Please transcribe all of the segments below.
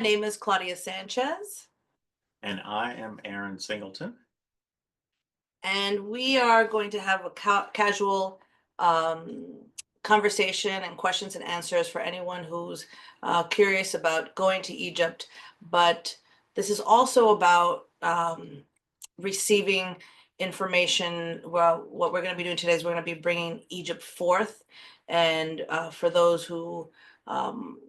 Name is Claudia Sanchez, And I am Aaron Singleton. and we are going to have a casual um, conversation and questions and answers for anyone who's curious about going to Egypt. But this is also about receiving information. Well, what we're going to be doing today is we're going to be bringing Egypt forth. And for those who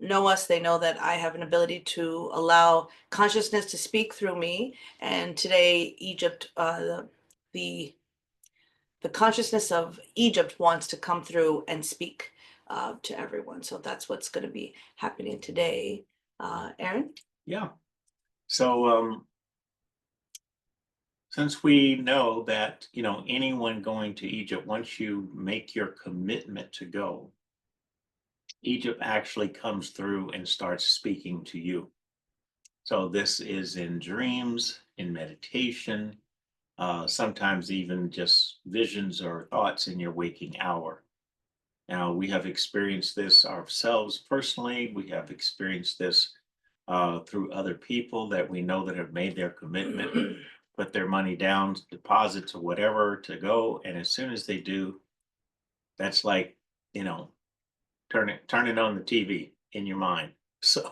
know us, they know that I have an ability to allow consciousness to speak through me. And today, Egypt, the the consciousness of Egypt wants to come through and speak to everyone. So that's what's going to be happening today. Aaron? Yeah. So since we know that, anyone going to Egypt, once you make your commitment to go, Egypt actually comes through and starts speaking to you. So this is in dreams, in meditation, sometimes even just visions or thoughts in your waking hour. Now, we have experienced this ourselves personally. We have experienced this through other people that we know that have made their commitment, put their money down, deposits or whatever to go. And as soon as they do, that's like, you know, turning on the TV in your mind. So,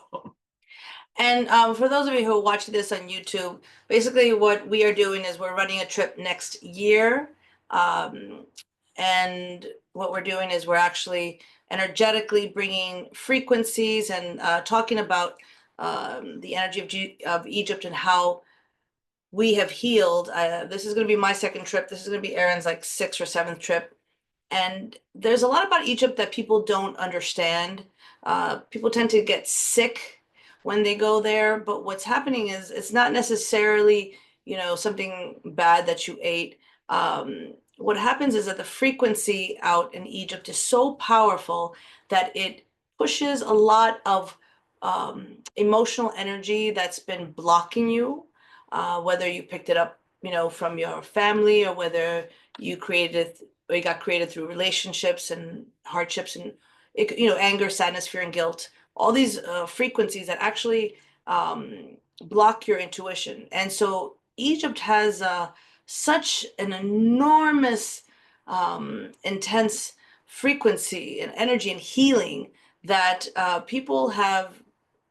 And for those of you who are watching this on YouTube, basically what we are doing is we're running a trip next year. Um, and what we're doing is we're actually energetically bringing frequencies and talking about the energy of Egypt and how we have healed. This is going to be my second trip. This is going to be Aaron's like sixth or seventh trip. And there's a lot about Egypt that people don't understand. People tend to get sick when they go there, but what's happening is it's not necessarily, something bad that you ate. What happens is that the frequency out in Egypt is so powerful that it pushes a lot of emotional energy that's been blocking you, whether you picked it up, from your family or whether you created or you got created through relationships and hardships and anger, sadness, fear, and guilt. All these frequencies that actually block your intuition. And so Egypt has such an enormous, intense frequency and energy and healing that people have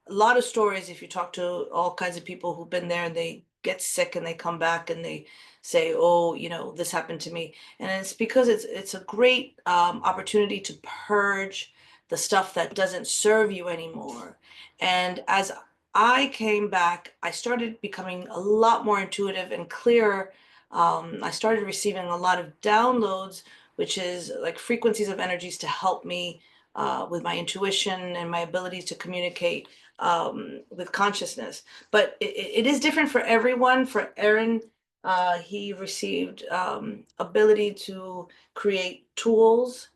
a lot of stories. If you talk to all kinds of people who've been there and they get sick and they come back and they say, oh, this happened to me. And it's because it's a great opportunity to purge the stuff that doesn't serve you anymore. And as I came back, I started becoming a lot more intuitive and clearer. I started receiving a lot of downloads, which is like frequencies of energies to help me with my intuition and my ability to communicate with consciousness. But it is different for everyone. For Aaron, he received ability to create tools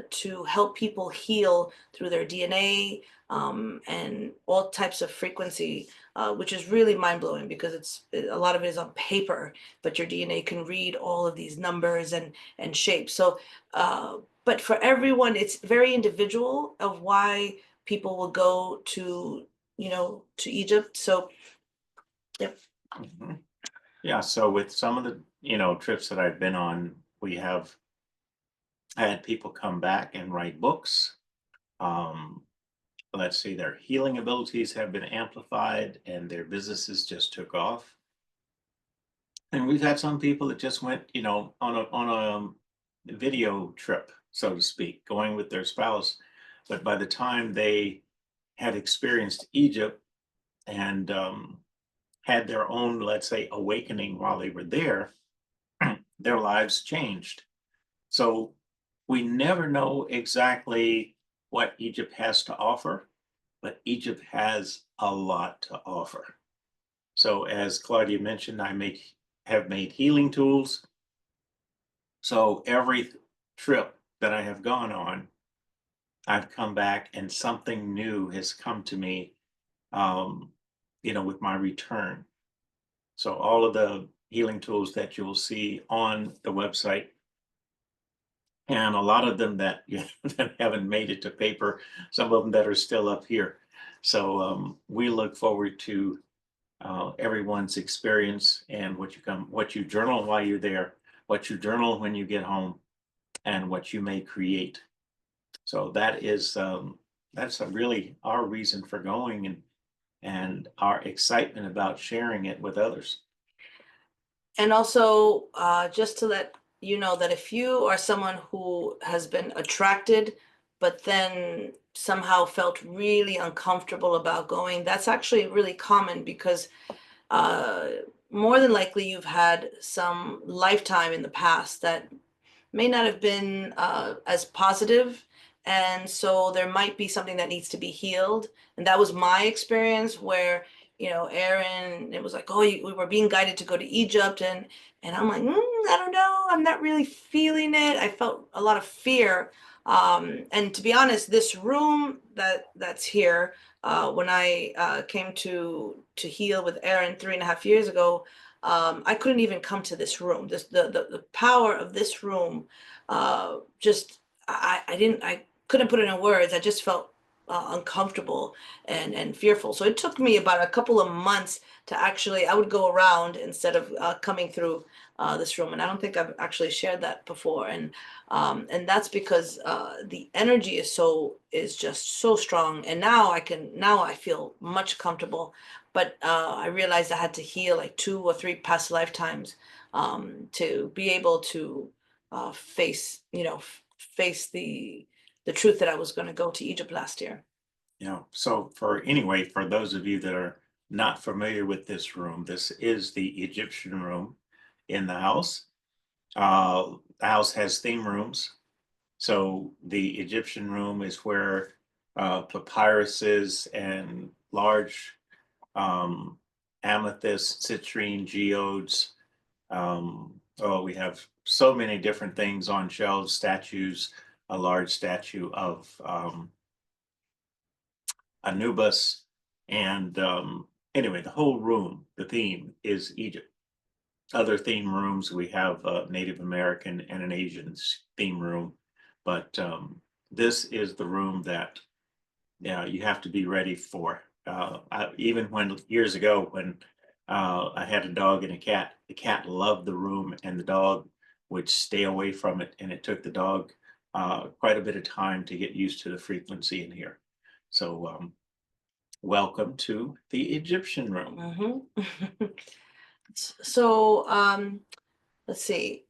to help people heal through their DNA and all types of frequency, which is really mind blowing because a lot of it is on paper, but your DNA can read all of these numbers and shapes. So, but for everyone, it's very individual of why people will go to Egypt. So, yep. mhm. Yeah. So with some of the, trips that I've been on, we have had people come back and write books. Um, let's see, their healing abilities have been amplified and their businesses just took off. And we've had some people that just went, on a video trip, so to speak, going with their spouse. But by the time they had experienced Egypt and had their own, let's say, awakening while they were there, their lives changed. So we never know exactly what Egypt has to offer, but Egypt has a lot to offer. So as Claudia mentioned, have made healing tools. So every trip that I have gone on, I've come back and something new has come to me, um, with my return. So all of the healing tools that you'll see on the website, and a lot of them that, that haven't made it to paper, some of them that are still up here. So we look forward to everyone's experience and what you journal while you're there, what you journal when you get home, and what you may create. So that's really our reason for going, and our excitement about sharing it with others. And also, just to let you know that if you are someone who has been attracted, but then somehow felt really uncomfortable about going, that's actually really common because uh, more than likely you've had some lifetime in the past that may not have been as positive, and so there might be something that needs to be healed. And that was my experience where, Aaron, it was like, oh, we were being guided to go to Egypt, and I'm like, I don't know, I'm not really feeling it. I felt a lot of fear. And to be honest, this room that's here, when I came to heal with Aaron 3.5 years ago, I couldn't even come to this room. The power of this room, just I couldn't put it in words. I just felt uncomfortable and fearful. So it took me about a couple of months to actually, I would go around instead of coming through this room. And I don't think I've actually shared that before. And that's because the energy is just so strong. And now I feel much comfortable. But I realized I had to heal like 2 or 3 past lifetimes to be able to face the truth that I was going to go to Egypt last year. So for those of you that are not familiar with this room, this is the Egyptian room in the house. The house has theme rooms. So the Egyptian room is where papyruses and large um, amethyst, citrine, geodes. We have so many different things on shelves, statues, a large statue of Anubis. And anyway, the whole room, the theme is Egypt. Other theme rooms, we have a Native American and an Asian theme room. But this is the room that you have to be ready for. Even when years ago, when I had a dog and a cat, the cat loved the room and the dog would stay away from it. And it took the dog quite a bit of time to get used to the frequency in here. So welcome to the Egyptian room. So let's see.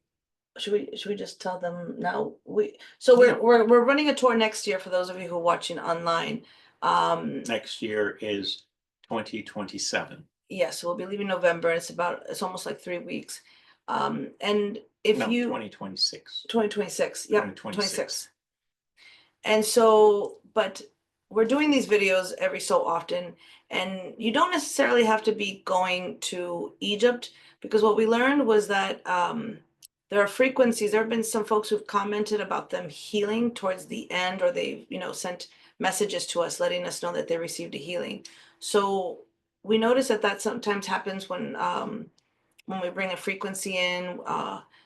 Should we just tell them now? We're Yeah. we're running a tour next year for those of you who are watching online. Next year is 2027. Yes, we'll be leaving November. It's almost like 3 weeks. And if No, you 2026. 2026, yep, 2026. 26. And so, but we're doing these videos every so often, and you don't necessarily have to be going to Egypt, because what we learned was that there are frequencies. There have been some folks who've commented about them healing towards the end, or they've, sent messages to us letting us know that they received a healing. So we notice that sometimes happens when we bring a frequency in.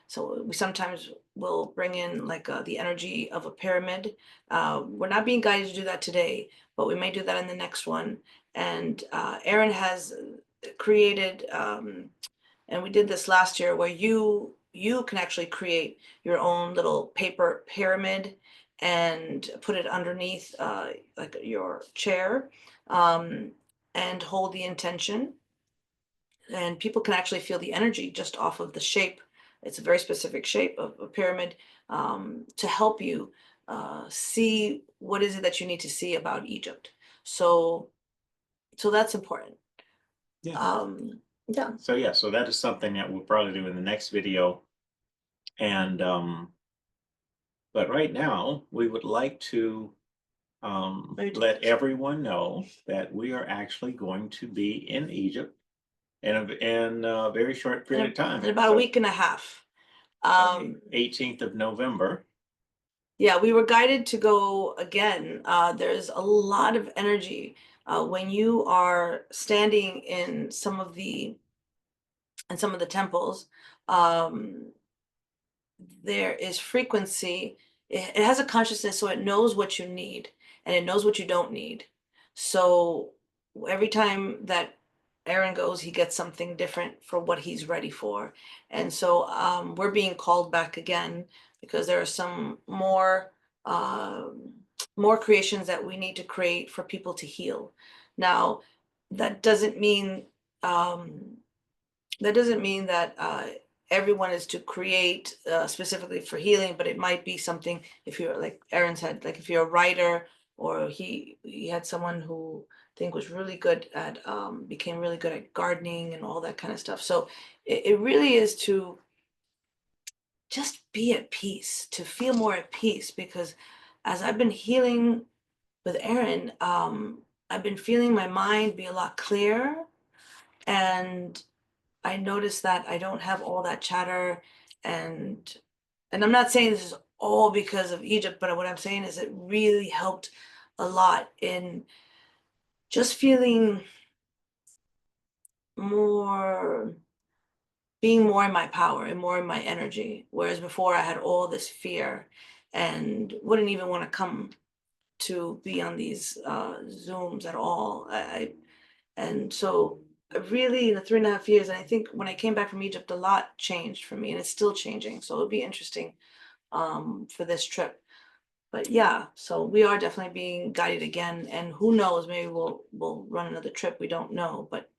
So we sometimes will bring in like the energy of a pyramid. We're not being guided to do that today, but we may do that in the next one. And Aaron has created, and we did this last year, where you can actually create your own little paper pyramid and put it underneath like your chair, and hold the intention, and people can actually feel the energy just off of the shape. It's a very specific shape of a pyramid, to help you see what is it that you need to see about Egypt. So, that's important. Yeah. Yeah. So that is something that we'll probably do in the next video. And but right now we would like to let everyone know that we are actually going to be in Egypt in a very short period of time. In about a week and a half. 18th of November. Yeah, we were guided to go again. There's a lot of energy when you are standing in some of the temples. Um, there is frequency. It has a consciousness, so it knows what you need and it knows what you don't need. So every time that Aaron goes, he gets something different for what he's ready for. And so we're being called back again because there are some more creations that we need to create for people to heal. Now, that doesn't mean um, that everyone is to create specifically for healing, but it might be something if you're like Aaron said, like if you're a writer, or he had someone who I think was really good at became really good at gardening and all that kind of stuff. So it really is to just be at peace, to feel more at peace, because as I've been healing with Aaron, I've been feeling my mind be a lot clearer, and I noticed that I don't have all that chatter, and I'm not saying this is all because of Egypt, but what I'm saying is it really helped a lot in just feeling more, being more in my power and more in my energy. Whereas before I had all this fear and wouldn't even want to come to be on these Zooms at all. And so really in the 3.5 years, and I think when I came back from Egypt, a lot changed for me and it's still changing. So it'll be interesting for this trip. But yeah, so we are definitely being guided again, and who knows, maybe we'll run another trip. We don't know, but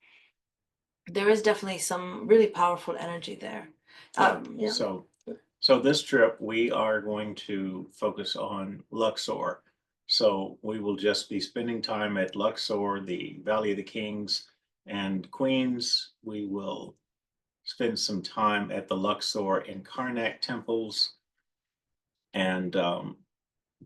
there is definitely some really powerful energy there. Yeah. So this trip, we are going to focus on Luxor. So we will just be spending time at Luxor, the Valley of the Kings and Queens. We will spend some time at the Luxor and Karnak temples. And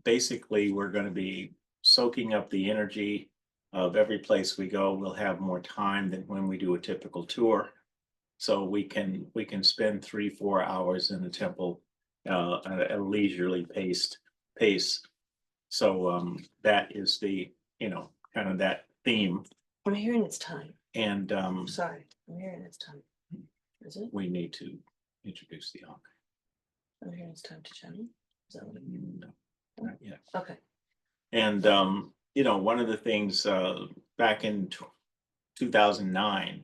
basically, we're going to be soaking up the energy of every place we go. We'll have more time than when we do a typical tour. So we can spend 3-4 hours in the temple at a leisurely pace. So that is the, kind of that theme. I'm hearing it's time. And Sorry, I'm hearing it's time. Is it? we need to introduce the Ankh. I'm hearing it's time to channel. Is that what it No, not yet. Okay. And one of the things back in 2009,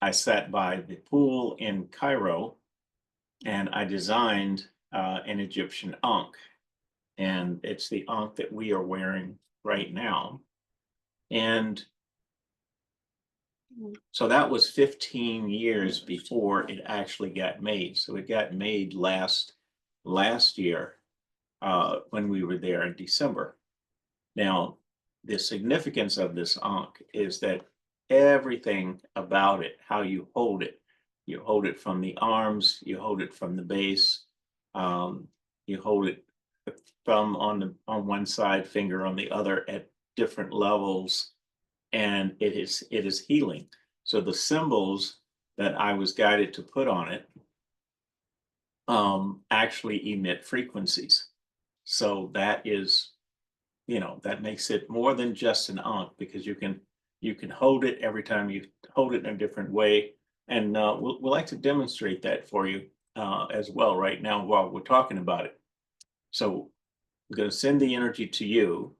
I sat by the pool in Cairo and I designed an Egyptian Ankh. And it's the Ankh that we are wearing right now. And so that was 15 years before it actually got made. So it got made last year when we were there in December. Now, the significance of this Ankh is that everything about it, how you hold it from the arms, you hold it from the base, you hold it thumb on one side, finger on the other at different levels, and it is healing. So the symbols that I was guided to put on it actually emit frequencies. So that is, that makes it more than just an Ankh, because you can hold it every time you hold it in a different way. And we'll like to demonstrate that for you as well right now while we're talking about it. So I'm going to send the energy to you.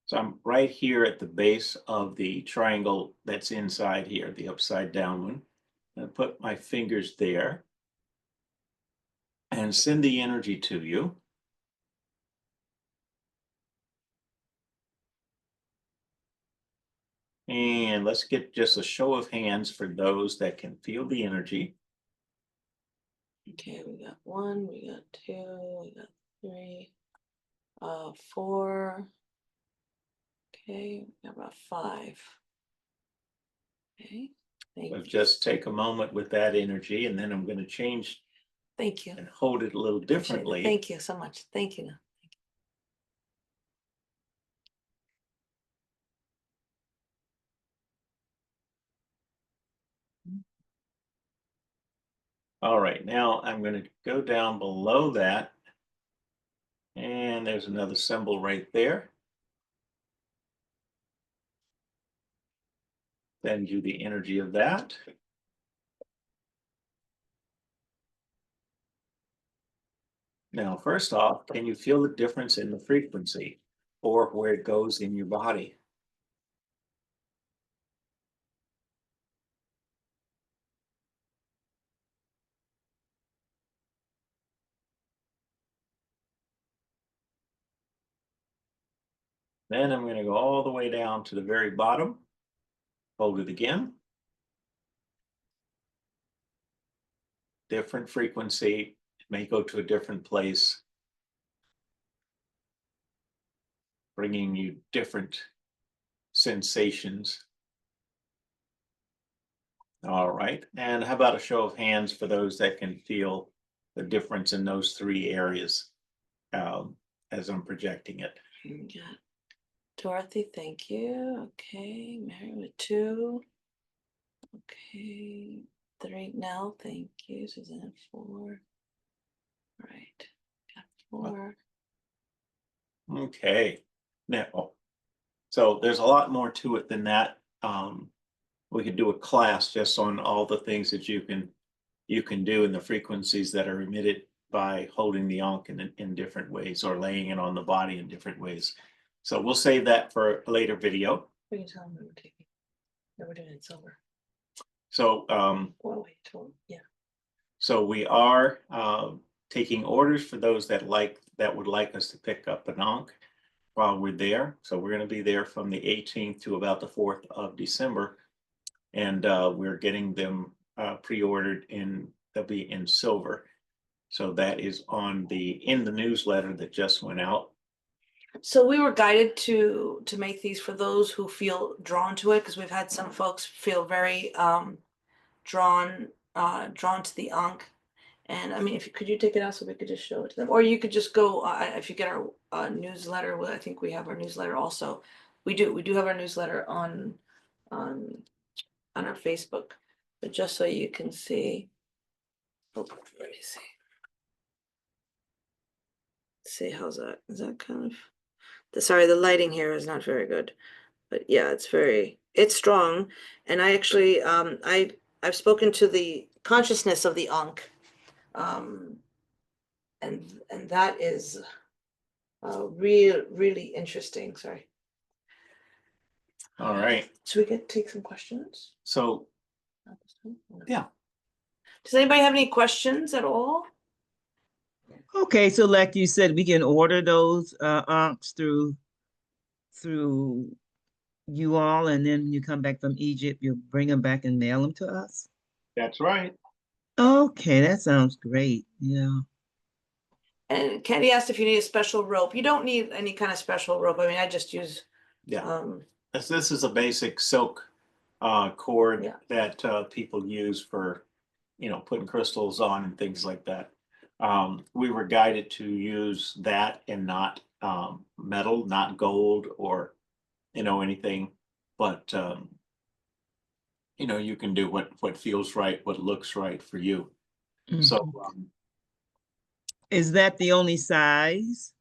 So I'm right here at the base of the triangle that's inside here, the upside down one. I'm going to put my fingers there and send the energy to you. And let's get just a show of hands for those that can feel the energy. Okay, we got 1, we got 2, we got 3, 4. Okay, we got about 5. Okay, So thank just take a moment with that energy, and then I'm going to change you. and hold it a little Appreciate it. differently. Thank you so much. Thank you. All right, now I'm going to go down below that. And there's another symbol right there. Send you the energy of that. Now, first off, can you feel the difference in the frequency? or where it goes in your body. Then I'm going to go all the way down to the very bottom, hold it again. Different frequency, it may go to a different place, bringing you different sensations. All right, and how about a show of hands for those that can feel the difference in those three areas as I'm projecting it? Yeah. Dorothy, thank you. Okay, Mary with 2. Okay, 3. Nell, thank you. Suzanne, 4. Right, got 4. Okay, now, so there's a lot more to it than that. We could do a class just on all the things that you can do and the frequencies that are emitted by holding the ankh in different ways or laying it on the body in different ways. So we'll save that for a later video. We can tell them we were taking. No, we're doing it silver. So Well, wait, told, yeah. so we are taking orders for those that would like us to pick up an ankh while we're there. So we're going to be there from the 18th to about the 4th of December. And we're getting them pre-ordered they'll be in silver. So that is in the newsletter that just went out. So we were guided to make these for those who feel drawn to it, because we've had some folks feel very drawn to the ankh. And I mean, could you take it out so we could just show it to them, or you could just go if you get our newsletter. Well, I think we have our newsletter also. We do have our newsletter on our Facebook, but just so you can see. Oh, let me see. See, how's that? Is that kind of? Sorry, the lighting here is not very good, but yeah, it's strong. And I actually, I've spoken to the consciousness of the ankh, and that is really interesting. Sorry. All right. So we could take some questions. So yeah. Does anybody have any questions at all? Okay, so like you said, we can order those ankhs through you all, and then when you come back from Egypt, you'll bring them back and mail them to us? That's right. Okay, that sounds great. Yeah. And Candy asked if you need a special rope. You don't need any kind of special rope. I mean, I just use This is a basic silk cord Yeah. that people use for putting crystals on and things like that. We were guided to use that and not metal, not gold or anything, but you can do what feels right, what looks right for you. So Mhm. Is that the only size?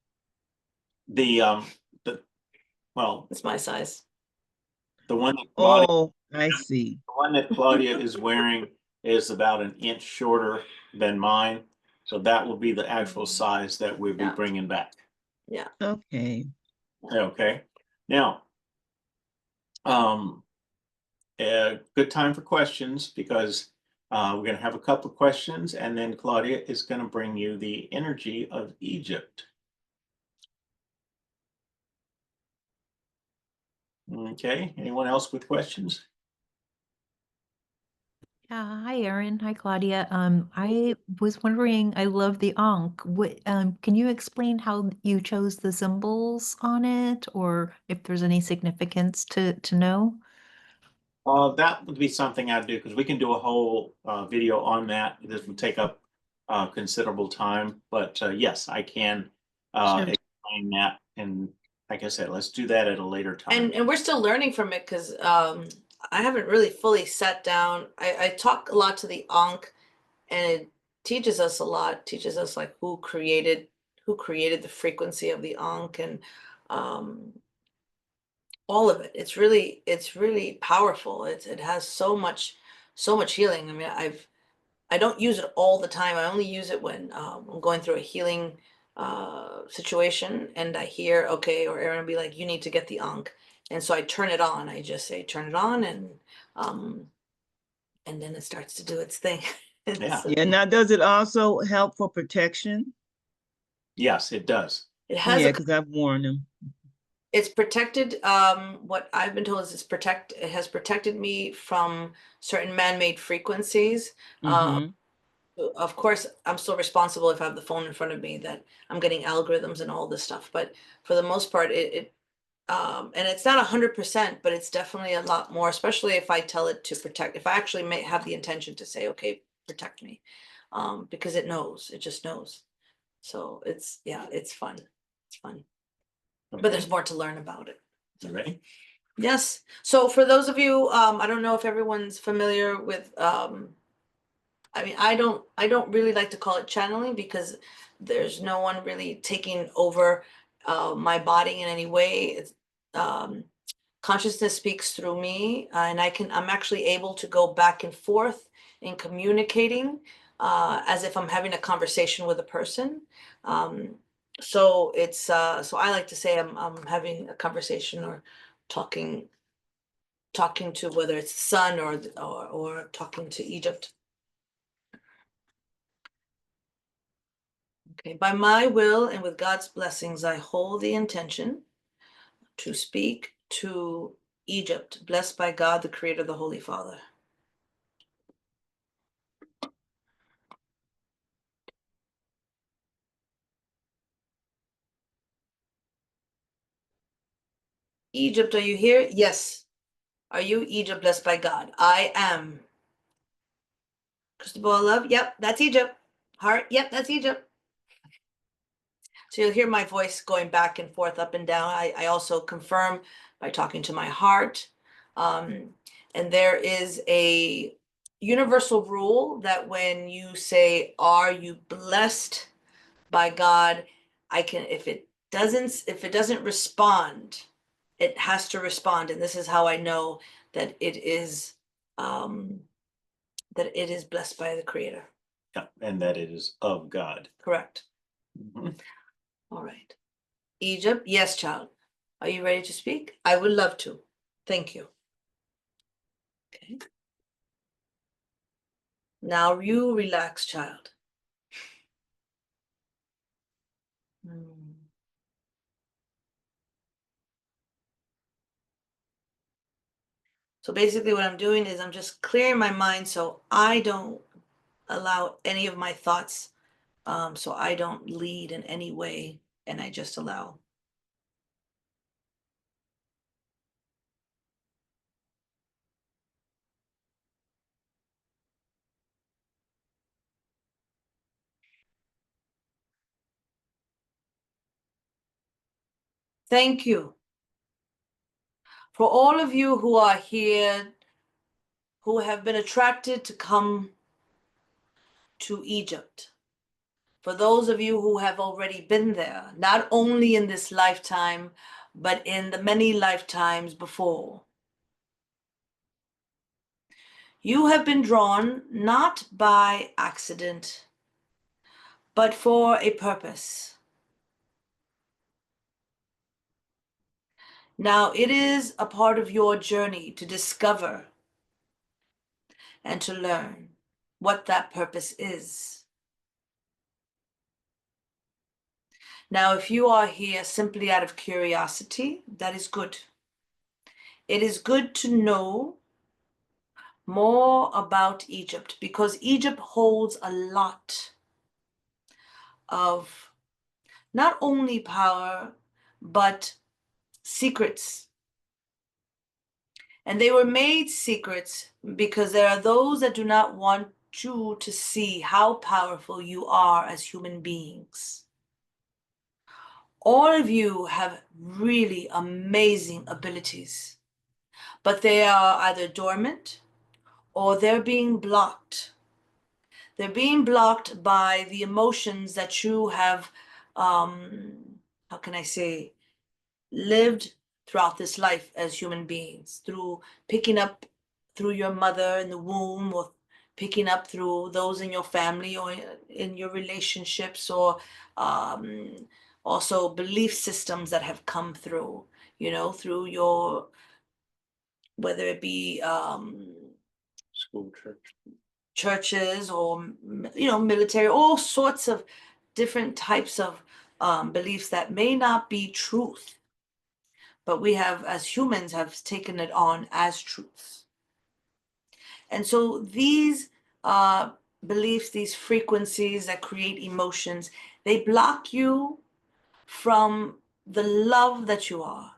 well, it's my size. the one that Oh, I see. Claudia is wearing is about an inch shorter than mine. So that will be the actual size that we'll be Yeah. bringing back. Yeah. Okay. Okay. Now, good time for questions because we're going to have a couple of questions and then Claudia is going to bring you the energy of Egypt. Okay. Anyone else with questions? Yeah, hi Erin. Hi Claudia. I was wondering, I love the Ankh. Can you explain how you chose the symbols on it, or if there's any significance to know? That would be something I'd do because we can do a whole video on that. This would take up considerable time, but yes, I can Sure. explain that. And like I said, let's do that at a later time. And we're still learning from it because I haven't really fully sat down. I talk a lot to the ankh, and it teaches us a lot. Teaches us like who created the frequency of the ankh and all of it. It's really powerful. It has so much healing. I mean, I don't use it all the time. I only use it when I'm going through a healing situation and I hear, okay, or Aaron will be like, you need to get the Ankh. And so I turn it on. I just say, turn it on, and then it starts to do its thing. Yeah. Yeah, now does it also help for protection? Yes, it does. It has Yeah, a, because I've worn them. it's protected, what I've been told is it has protected me from certain man-made frequencies. Mhm. Of course, I'm still responsible if I have the phone in front of me that I'm getting algorithms and all this stuff, but for the most part, and it's not 100%, but it's definitely a lot more, especially if I tell it to protect, if I actually may have the intention to say, okay, protect me, because it knows, it just knows. So it's, yeah, it's fun. It's fun, but there's more to learn about it. You ready? Yes. So for those of you, I don't know if everyone's familiar with, I mean, I don't really like to call it channeling because there's no one really taking over my body in any way. It's consciousness speaks through me, and I'm actually able to go back and forth in communicating as if I'm having a conversation with a person. So so I like to say I'm having a conversation or talking to whether it's the sun or talking to Egypt. Okay, by my will and with God's blessings, I hold the intention to speak to Egypt, blessed by God, the Creator, the Holy Father. Egypt, are you here? Yes. Are you Egypt, blessed by God? I am. Crystal ball of love? Yep, that's Egypt. Heart? Yep, that's Egypt. So you'll hear my voice going back and forth, up and down. I also confirm by talking to my heart. And there is a universal rule that when you say, are you blessed by God? If it doesn't respond, it has to respond. And this is how I know that it is blessed by the Creator. Yeah, and that it is of God. Correct. Mhm. All right. Egypt, yes, child. Are you ready to speak? I would love to. Thank you. Okay. Now you relax, child. Hmm. So basically what I'm doing is I'm just clearing my mind so I don't allow any of my thoughts, so I don't lead in any way, and I just allow. Thank you for all of you who are here, who have been attracted to come to Egypt. For those of you who have already been there, not only in this lifetime, but in the many lifetimes before. You have been drawn not by accident, but for a purpose. Now it is a part of your journey to discover and to learn what that purpose is. Now, if you are here simply out of curiosity, that is good. It is good to know more about Egypt because Egypt holds a lot of not only power, but secrets. And they were made secrets because there are those that do not want you to see how powerful you are as human beings. All of you have really amazing abilities, but they are either dormant or they're being blocked. They're being blocked by the emotions that you have, how can I say, lived throughout this life as human beings, through picking up through your mother in the womb, or picking up through those in your family or in your relationships, or also belief systems that have come through, through your, whether it be School church. churches or military, all sorts of different types of beliefs that may not be truth, but we have, as humans, have taken it on as truths. And so these beliefs, these frequencies that create emotions, they block you from the love that you are.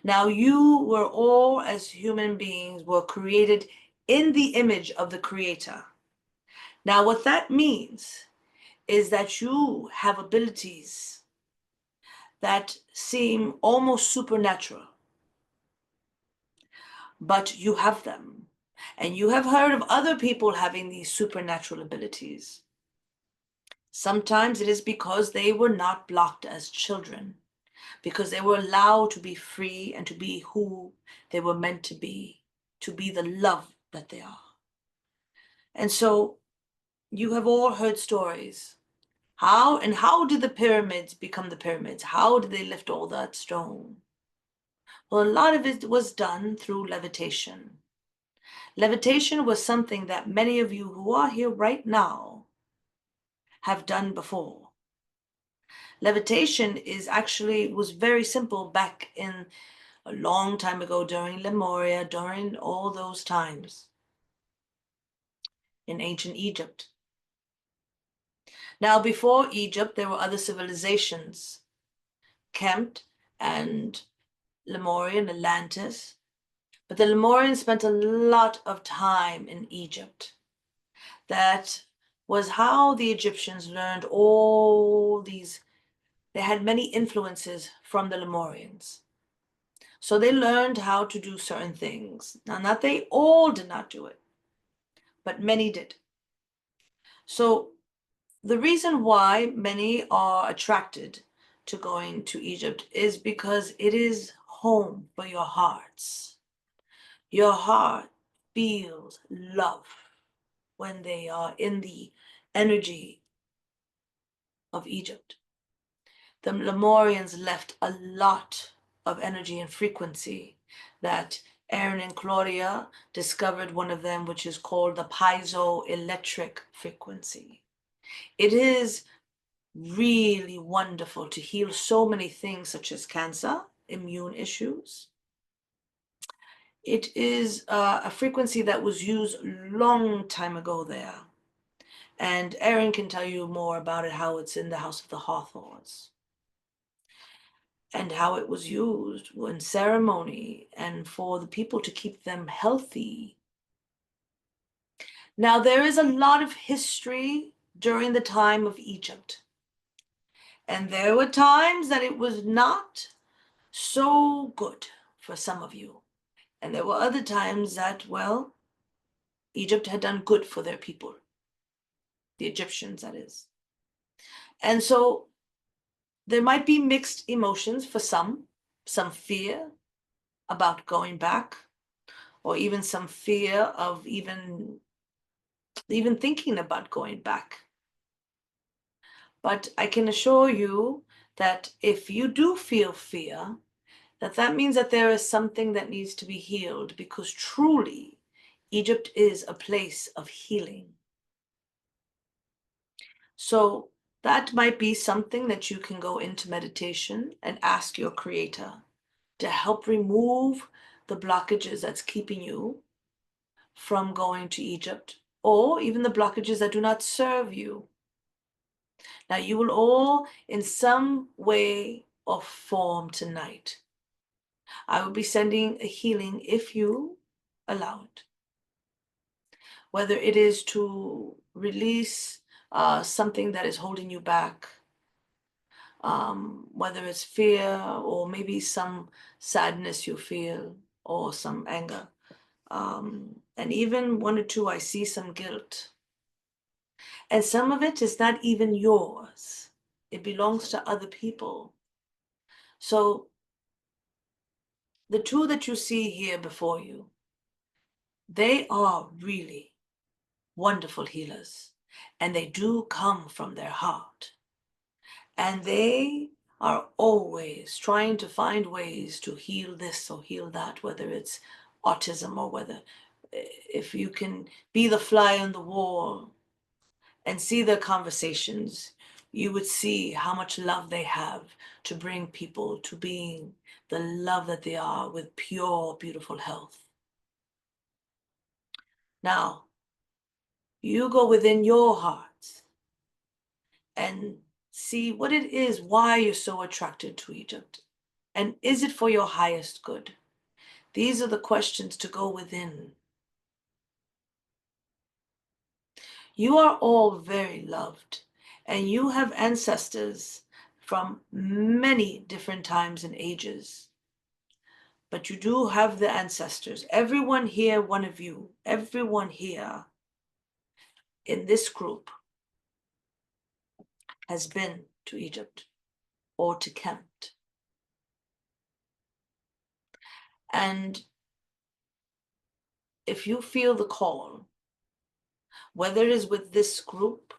Now, you were all, as human beings, were created in the image of the Creator. Now, what that means is that you have abilities that seem almost supernatural, but you have them. And you have heard of other people having these supernatural abilities. Sometimes it is because they were not blocked as children, because they were allowed to be free and to be who they were meant to be the love that they are. And so you have all heard stories. How did the pyramids become the pyramids? How did they lift all that stone? Well, a lot of it was done through levitation. Levitation was something that many of you who are here right now have done before. Levitation was very simple back in a long time ago, during Lemuria, during all those times in ancient Egypt. Now, before Egypt, there were other civilizations, Kemet and Lemuria and Atlantis. But the Lemurians spent a lot of time in Egypt. That was how the Egyptians learned all these. They had many influences from the Lemurians. So they learned how to do certain things. Now, not they all did not do it, but many did. So the reason why many are attracted to going to Egypt is because it is home for your hearts. Your heart feels love when they are in the energy of Egypt. The Lemurians left a lot of energy and frequency that Aaron and Claudia discovered one of them, which is called the piezoelectric frequency. It is really wonderful to heal so many things, such as cancer, immune issues. It is a frequency that was used long time ago there. And Aaron can tell you more about it, how it's in the House of the Hawthorns, and how it was used in ceremony and for the people to keep them healthy. Now, there is a lot of history during the time of Egypt. And there were times that it was not so good for some of you. And there were other times that, well, Egypt had done good for their people, the Egyptians, that is. And so there might be mixed emotions for some fear about going back, or even some fear of even thinking about going back. But I can assure you that if you do feel fear, that means that there is something that needs to be healed, because truly Egypt is a place of healing. So that might be something that you can go into meditation and ask your Creator to help remove the blockages that's keeping you from going to Egypt, or even the blockages that do not serve you. Now, you will all, in some way or form tonight, I will be sending a healing if you allow it. Whether it is to release something that is holding you back, whether it's fear or maybe some sadness you feel, or some anger. And even one or two, I see some guilt. And some of it is not even yours. It belongs to other people. So the two that you see here before you, they are really wonderful healers, and they do come from their heart. And they are always trying to find ways to heal this or heal that, whether it's autism or whether if you can be the fly on the wall and see their conversations, you would see how much love they have to bring people to being the love that they are with pure, beautiful health. Now, you go within your heart and see what it is, why you're so attracted to Egypt. And is it for your highest good? These are the questions to go within. You are all very loved, and you have ancestors from many different times and ages. But you do have the ancestors. Everyone here, one of you, everyone here in this group has been to Egypt or to Kemet. And if you feel the call, whether it is with this group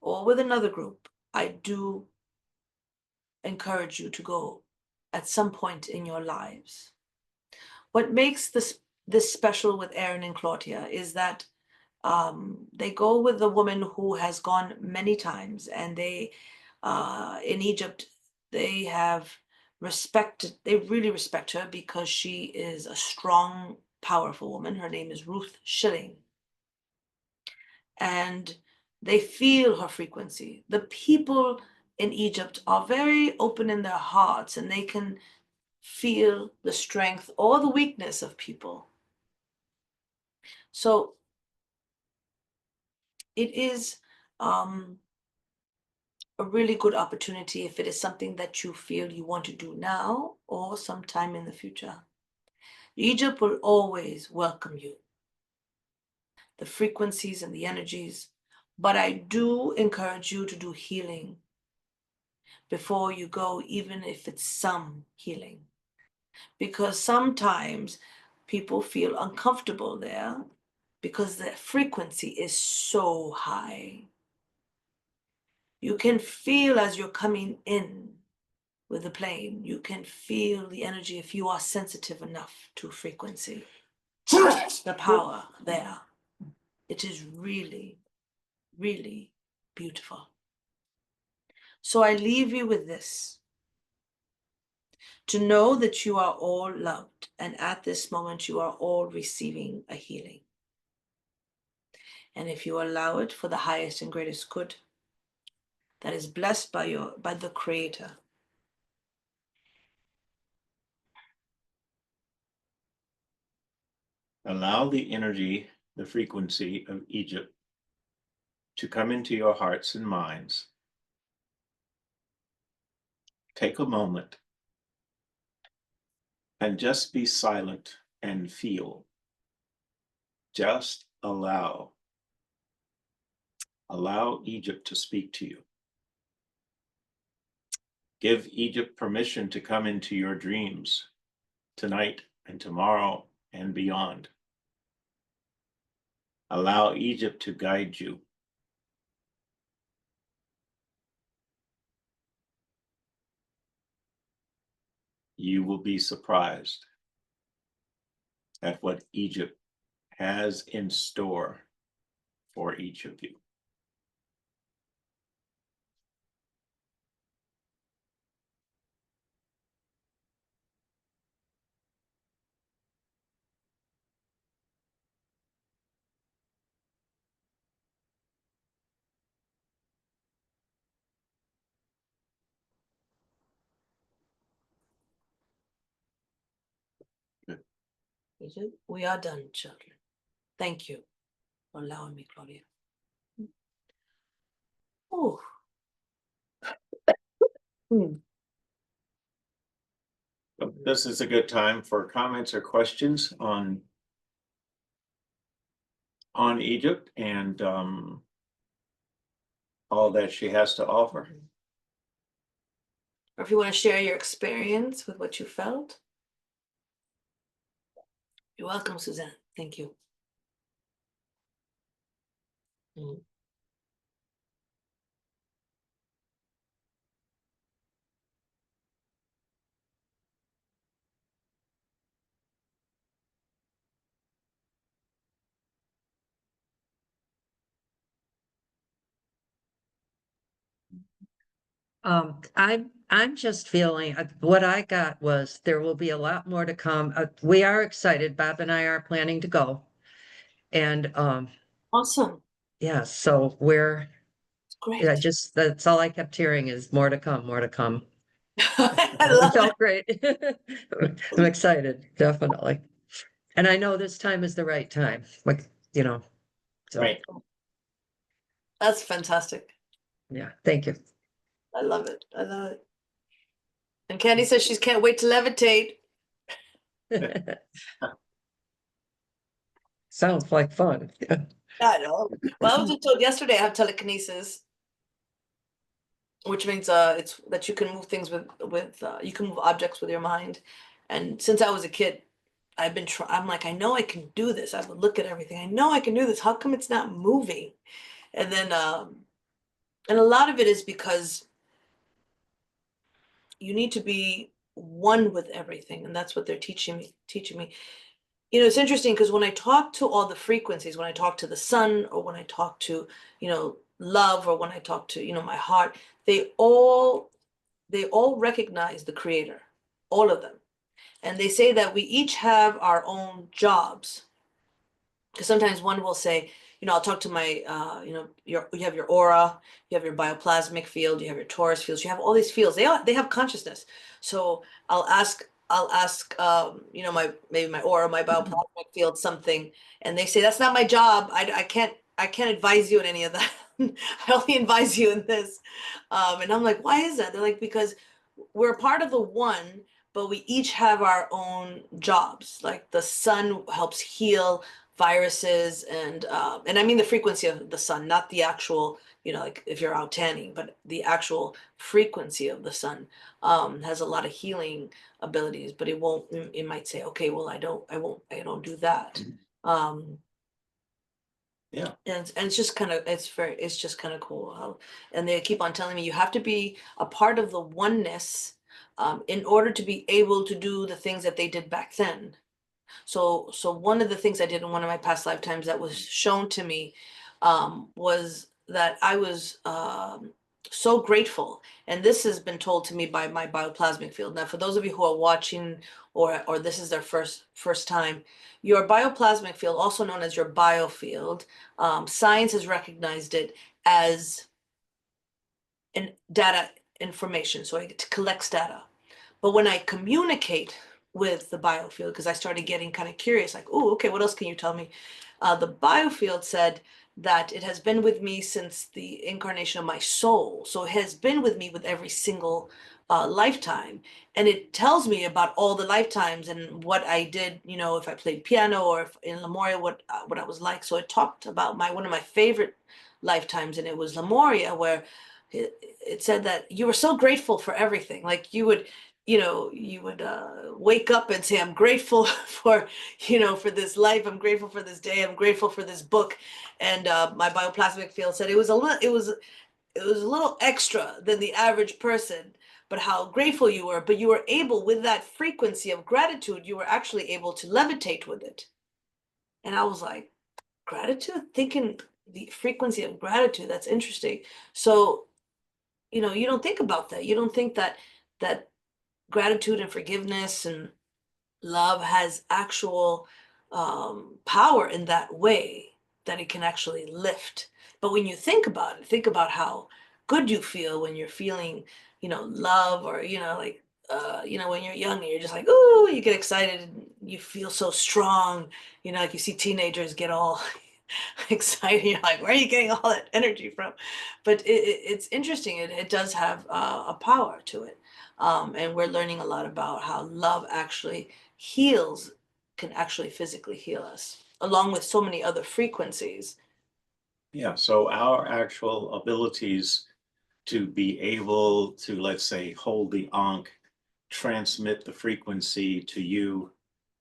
or with another group, I do encourage you to go at some point in your lives. What makes this special with Aaron and Claudia is that they go with a woman who has gone many times, and they in Egypt they have they really respect her because she is a strong, powerful woman. Her name is Ruth Schilling. And they feel her frequency. The people in Egypt are very open in their hearts, and they can feel the strength or the weakness of people. So it is a really good opportunity if it is something that you feel you want to do now or sometime in the future. Egypt will always welcome you, the frequencies and the energies, but I do encourage you to do healing before you go, even if it's some healing, because sometimes people feel uncomfortable there because the frequency is so high. You can feel as you're coming in with the plane, you can feel the energy if you are sensitive enough to frequency. The power there. It is really, really beautiful. So I leave you with this. To know that you are all loved, and at this moment you are all receiving a healing. And if you allow it for the highest and greatest good that is blessed by the Creator, allow the energy, the frequency of Egypt to come into your hearts and minds. Take a moment and just be silent and feel. Just allow Egypt to speak to you. Give Egypt permission to come into your dreams tonight and tomorrow and beyond. Allow Egypt to guide you. You will be surprised at what Egypt has in store for each of you. we are done, children. Thank you for allowing me, Claudia. Oh. This is a good time for comments or questions on Egypt and all that she has to offer. Or if you want to share your experience with what you felt. You're welcome, Suzanne. Thank you. Mm. I'm just feeling, what I got was there will be a lot more to come. We are excited. Bob and I are planning to go. And, Awesome. yeah, so we're, Great. yeah, just, that's all I kept hearing is more to come, more to come. I It love it. felt great. I'm excited, definitely. And I know this time is the right time, like, you know, so, Right. That's fantastic. yeah, thank you. I love it. I love it. And Candy says she can't wait to levitate. Sounds like fun. I know. Well, I was just told yesterday I have telekinesis, which means it's that you can move things with you can move objects with your mind. And since I was a kid, I've been I'm like, I know I can do this. I would look at everything. I know I can do this. How come it's not moving? And then and a lot of it is because you need to be one with everything, and that's what they're teaching me. You know, it's interesting because when I talk to all the frequencies, when I talk to the sun, or when I talk to, you know, love, or when I talk to, you know, my heart, they all recognize the creator, all of them. And they say that we each have our own jobs. Because sometimes one will say, you know, I'll talk to my, you know, you have your aura, you have your bioplasmic field, you have your torus fields, you have all these fields. They have consciousness. So I'll ask, you know, maybe my aura, my bioplasmic field, something, and they say that's not my job. I can't advise you in any of that. I only advise you in this. And I'm like, why is that? They're like, because we're part of the one, but we each have our own jobs. Like the sun helps heal viruses, and I mean the frequency of the sun, not the actual, you know, like if you're out tanning, but the actual frequency of the sun has a lot of healing abilities. But it won't. It might say, okay, well, I don't do that. Yeah. And it's just kind of it's just kind of cool how, and they keep on telling me you have to be a part of the oneness in order to be able to do the things that they did back then. So one of the things I did in one of my past lifetimes that was shown to me was that I was so grateful, and this has been told to me by my bioplasmic field. Now, for those of you who are watching, or this is their first time, your bioplasmic field, also known as your biofield, science has recognized it as an data information, so it collects data. But when I communicate with the biofield, because I started getting kind of curious, like, oh, okay, what else can you tell me? The biofield said that it has been with me since the incarnation of my soul. So it has been with me with every single lifetime. And it tells me about all the lifetimes and what I did, you know, if I played piano, or if in Lemuria, what I was like. So it talked about one of my favorite lifetimes, and it was Lemuria, where it said that you were so grateful for everything. Like you would, you know, you would wake up and say, I'm grateful for, you know, for this life. I'm grateful for this day. I'm grateful for this book. And my bioplasmic field said it was a little extra than the average person, but how grateful you were. But you were able, with that frequency of gratitude, you were actually able to levitate with it. And I was like, gratitude? Thinking the frequency of gratitude, that's interesting. So, you know, you don't think about that. You don't think that gratitude and forgiveness and love has actual power in that way, that it can actually lift. But when you think about it, think about how good you feel when you're feeling, you know, love, or, you know, like, you know, when you're young and you're just like, oh, you get excited and you feel so strong, you know, like you see teenagers get all excited. You're like, where are you getting all that energy from? But it's interesting. It does have a power to it. And we're learning a lot about how love actually heals, can actually physically heal us, along with so many other frequencies. Yeah, so our actual abilities to be able to, let's say, hold the ankh, transmit the frequency to you,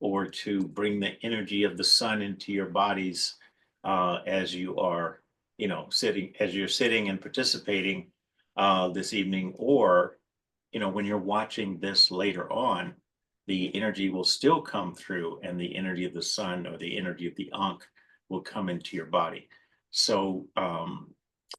or to bring the energy of the sun into your bodies as you are you know, as you're sitting and participating this evening, or, you know, when you're watching this later on, the energy will still come through, and the energy of the sun or the energy of the Ankh will come into your body. So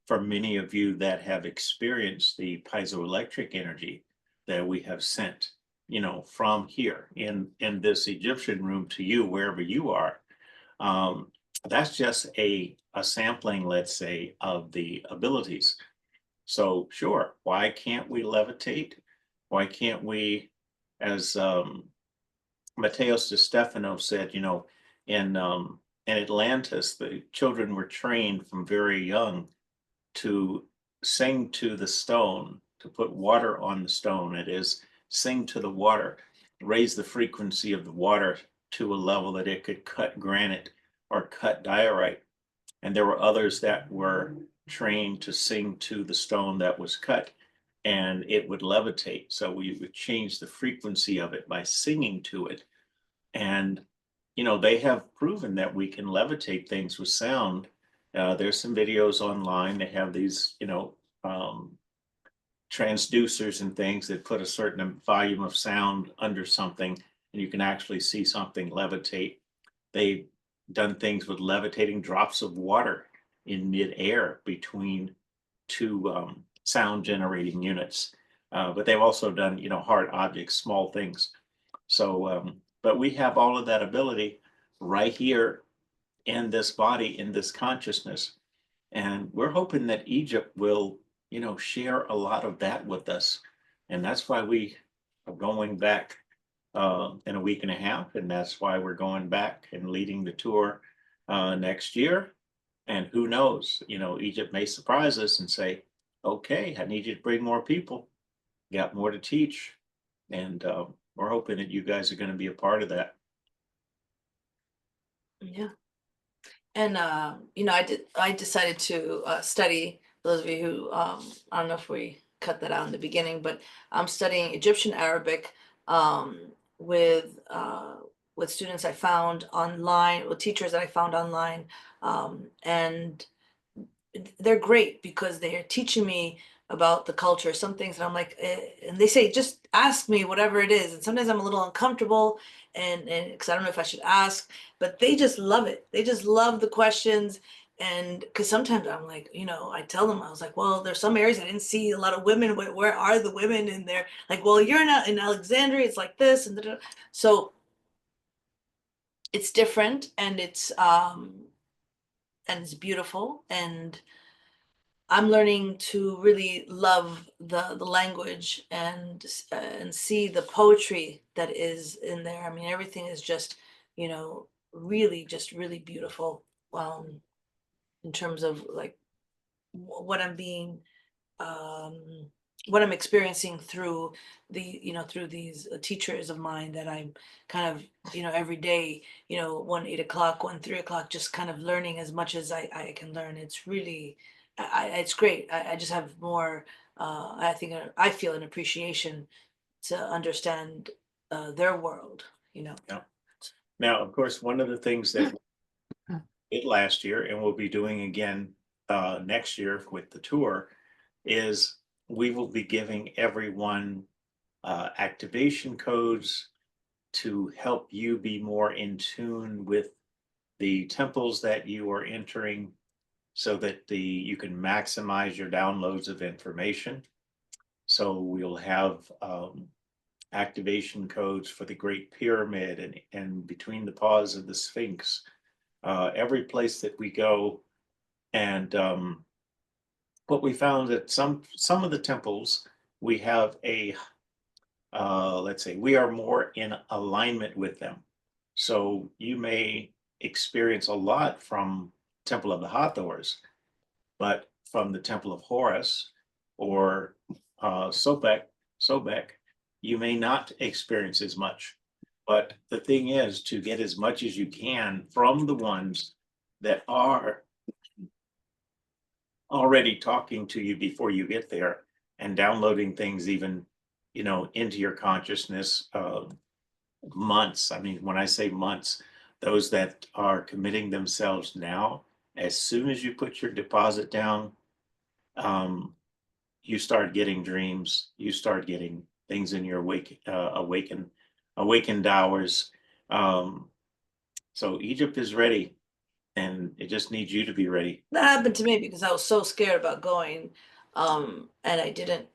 for many of you that have experienced the piezoelectric energy that we have sent, you know, from here in this Egyptian room to you, wherever you are, um, that's just a sampling, let's say, of the abilities. So sure, why can't we levitate? Why can't we, as Mateos de Stefano said, you know, in Atlantis, the children were trained from very young to sing to the stone, to put water on the stone. It is sing to the water, raise the frequency of the water to a level that it could cut granite or cut diorite. And there were others that were trained to sing to the stone that was cut, and it would levitate. So we would change the frequency of it by singing to it. And, you know, they have proven that we can levitate things with sound. There's some videos online. They have these, you know, transducers and things that put a certain volume of sound under something, and you can actually see something levitate. They've done things with levitating drops of water in midair between two sound generating units. But they've also done, you know, hard objects, small things. So, but we have all of that ability right here in this body, in this consciousness. And we're hoping that Egypt will, you know, share a lot of that with us. And that's why we are going back in a week and a half. And that's why we're going back and leading the tour next year. And who knows, you know, Egypt may surprise us and say, okay, I need you to bring more people, got more to teach. And we're hoping that you guys are going to be a part of that. Yeah. And you know, I decided to study, those of you who I don't know if we cut that out in the beginning, but I'm studying Egyptian Arabic with students I found online, with teachers that I found online. And they're great because they're teaching me about the culture, some things that I'm like, and they say, just ask me whatever it is. And sometimes I'm a little uncomfortable and because I don't know if I should ask, but they just love it. They just love the questions. And because sometimes I'm like, you know, I tell them, I was like, well, there's some areas I didn't see a lot of women. Where are the women in there? Like, well, you're in Alexandria, it's like this. And da-da. So it's different, and it's beautiful. And I'm learning to really love the language and see the poetry that is in there. I mean, everything is just, you know, really just really beautiful. In terms of like what I'm being, what I'm experiencing through through these teachers of mine that I'm kind of, you know, every day, you know, 8 o'clock, 3 o'clock, just kind of learning as much as I can learn. It's really, it's great. I just have more, I think I feel an appreciation to understand their world, you know. Yeah. Now, of course, one of the things that we did last year and we'll be doing again next year with the tour is we will be giving everyone activation codes to help you be more in tune with the temples that you are entering, so that you can maximize your downloads of information. So we'll have activation codes for the Great Pyramid and between the paws of the Sphinx, every place that we go. And what we found that some of the temples, we have a let's say we are more in alignment with them. So you may experience a lot from Temple of the Hathors, but from the Temple of Horus or Sobek, you may not experience as much. But the thing is to get as much as you can from the ones that are already talking to you before you get there and downloading things even, you know, into your consciousness months. I mean, when I say months, those that are committing themselves now as soon as you put your deposit down, you start getting dreams, you start getting things in your awakened hours. So Egypt is ready, and it just needs you to be ready. That happened to me because I was so scared about going, and I didn't.